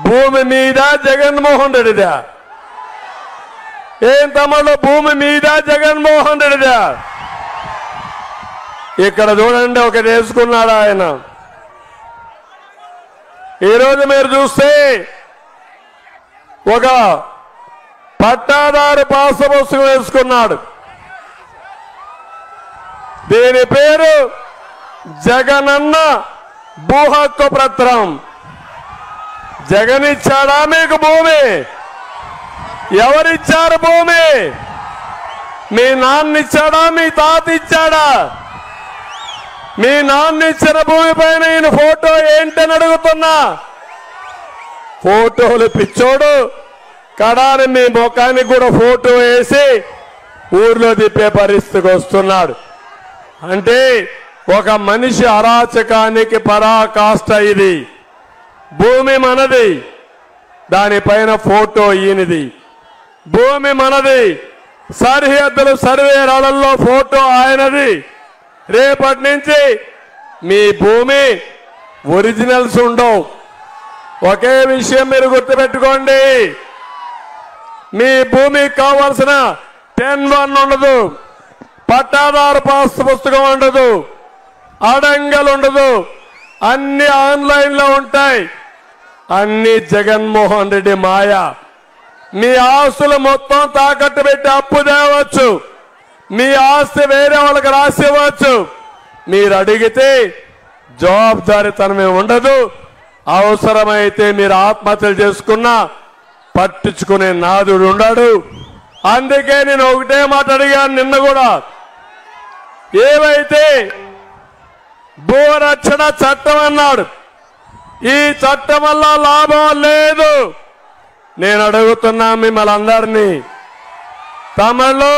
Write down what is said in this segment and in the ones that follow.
భూమి మీద జగన్మోహన్ రెడ్డిదా? ఏం తమ్ముళ్ళు, భూమి మీద జగన్మోహన్ రెడ్డిదా? ఇక్కడ చూడండి, ఒకటి వేసుకున్నాడు ఆయన. ఈరోజు మీరు చూస్తే ఒక పట్టాదారు పాస్ పుస్తకం వేసుకున్నాడు. దీని పేరు జగనన్న భూ హక్కు పత్రం. జగన్ ఇచ్చాడా మీకు భూమి? ఎవరిచ్చారు భూమి? మీ నాన్న ఇచ్చాడా? మీ తాత ఇచ్చాడా? మీ నాన్న ఇచ్చిన భూమి పైన ఈయన ఫోటో ఏంటని అడుగుతున్నా. ఫోటోలు పిచ్చోడు, కడాని మీ ముఖానికి కూడా ఫోటో వేసి ఊర్లో తిప్పే పరిస్థితికి వస్తున్నాడు. అంటే ఒక మనిషి అరాచకానికి పరాకాష్ట ఇది. భూమి మనది, దానిపైన ఫోటో ఈయనది. భూమి మనది, సరిహద్దులు సర్వేరాలలో ఫోటో ఆయనది. రేపటి నుంచి మీ భూమి ఒరిజినల్స్ ఉండవు. ఒకే విషయం మీరు గుర్తుపెట్టుకోండి, మీ భూమికి కావాల్సిన 10-1 ఉండదు, పట్టాదారు పాస్ పుస్తకం ఉండదు, అడంగలు ఉండదు, అన్ని ఆన్లైన్లో ఉంటాయి. అన్ని జగన్మోహన్ రెడ్డి మాయ. మీ ఆస్తులు మొత్తం తాకట్టు పెట్టి అప్పు తేవచ్చు, మీ ఆస్తి వేరే వాళ్ళకి రాసివ్వచ్చు. మీరు అడిగితే జవాబుదారీతనమే ఉండదు. అవసరమైతే మీరు ఆత్మహత్యలు చేసుకున్నా పట్టించుకునే నాదుడు ఉండడు. అందుకే నేను ఒకటే మాట అడిగాను నిన్న కూడా, ఏవైతే భూరక్షణ చట్టం అన్నాడు, ఈ చట్టం వల్ల లాభం లేదు. నేను అడుగుతున్నా మిమ్మల్ని అందరినీ, తమలో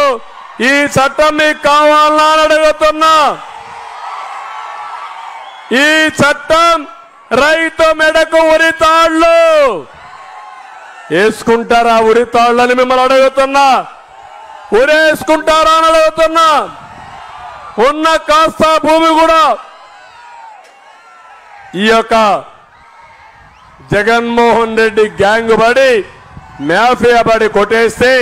ఈ చట్టం మీకు కావాలని అడుగుతున్నా. ఈ చట్టం రైతు మెడకు ఉరితాళ్లు వేసుకుంటారా? ఉరితాళ్ళని మిమ్మల్ని అడుగుతున్నా. ఉరేసుకుంటారా అని అడుగుతున్నా. ఉన్న కాస్త భూమి కూడా ఈ యొక్క జగన్మోహన్ రెడ్డి గ్యాంగ్ పడి మాఫియా పడి కొట్టేస్తే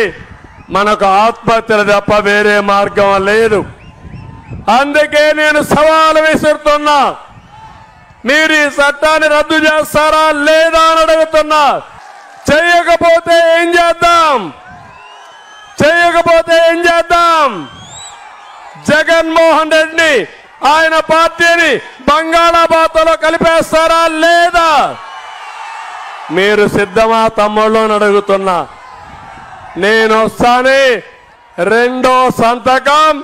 మనకు ఆత్మహత్యలు తప్ప వేరే మార్గం లేదు. అందుకే నేను సవాలు విసురుతున్నా, మీరు ఈ చట్టాన్ని రద్దు చేస్తారా లేదా అని అడుగుతున్నా. చేయకపోతే ఏం చేద్దాం? చేయకపోతే ఏం చేద్దాం? జగన్మోహన్ రెడ్డిని, ఆయన పార్టీని బంగాళాఖాతంలో కలిపేస్తారా లేదా? మీరు సిద్ధమా తమ్ముళ్ళు అని అడుగుతున్నా. నేను వస్తానే రెండో సంతకం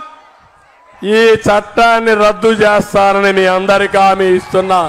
ఈ చట్టాన్ని రద్దు చేస్తానని మీ అందరికీ హామీ ఇస్తున్నా.